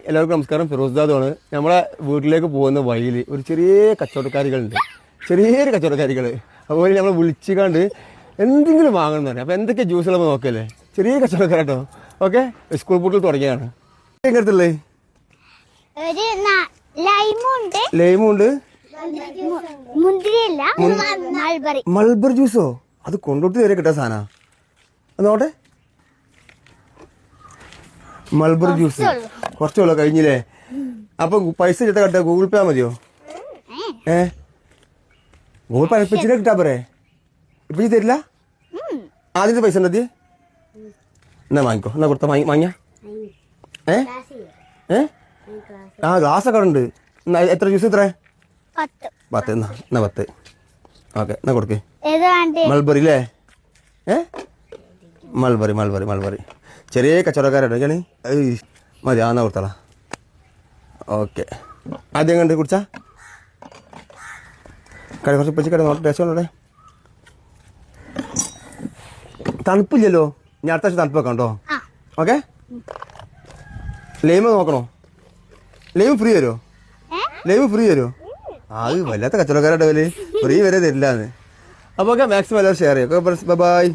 എല്ലാവർക്കും നമസ്കാരം. ഫിറോസ്ദാദാണ്. നമ്മളെ വീട്ടിലേക്ക് പോകുന്ന വഴിയിൽ ഒരു ചെറിയ കച്ചവടക്കാരികളുണ്ട്, ചെറിയൊരു കച്ചവടക്കാരികൾ. അതുപോലെ നമ്മൾ വിളിച്ചുകൊണ്ട് എന്തെങ്കിലും വാങ്ങണം എന്ന് പറയാം. അപ്പോൾ എന്തൊക്കെ ജ്യൂസുകൾ നമ്മൾ നോക്കല്ലേ, ചെറിയ കച്ചവടക്കാരട്ടോ. ഓക്കെ, സ്കൂൾ പൂട്ടിൽ തുടങ്ങിയാണ്. എങ്ങനത്തുള്ളത്? ലൈമുണ്ട്, മൾബറി ജ്യൂസോ? അത് കൊണ്ടോട്ട് വരെ കിട്ടാൻ സാധന. നോട്ടെ, മൾബറി ജ്യൂസ് കുറച്ചുള്ളൂ, കഴിഞ്ഞില്ലേ? അപ്പൊ പൈസ ചേട്ടാ കട്ടാ, ഗൂഗിൾ പേ മതിയോ? ഗൂഗിൾ പേ ഇപ്പിച്ചിട്ട് കിട്ടാ പോരെ? ഇപ്പിച്ച് തരില്ല? ആദ്യത്തെ പൈസ ഉണ്ടോ? എന്നാ വാങ്ങിക്കോ, എന്നാ കൊടുത്ത വാങ്ങിയ. ആ ഗ്ലാസ് ഒക്കെ ഉണ്ട്. എത്ര ജ്യൂസ്? എത്ര? 10. എന്നാ 10. ഓക്കെ, എന്നാ കൊടുക്കേ. മൾബറി അല്ലേ? മൾബറി ചെറിയ കച്ചവടക്കാരാട്ടോ ഞാൻ. മതി, ആന്നാ കൊടുത്തോളാം. ഓക്കെ, ആദ്യം കണ്ട് കുടിച്ചാ കട കുറച്ച് പച്ച കട നോട്ട് ടേസ്റ്റ് ഉണ്ടോ? തണുപ്പില്ലല്ലോ, ഞാൻ അടുത്ത ആഴ്ച തണുപ്പ് വെക്കാം കേട്ടോ. ഓക്കെ, ലൈമ് നോക്കണോ? ലൈമ് ഫ്രീ വരുമോ? അത് വല്ലാത്ത കച്ചവടക്കാരാട്ടോ, ഫ്രീ വരെ തരില്ലാന്ന്. അപ്പോൾ ഓക്കെ, മാക്സിമം എല്ലാവരും ഷെയർ ചെയ്യും. ബൈ.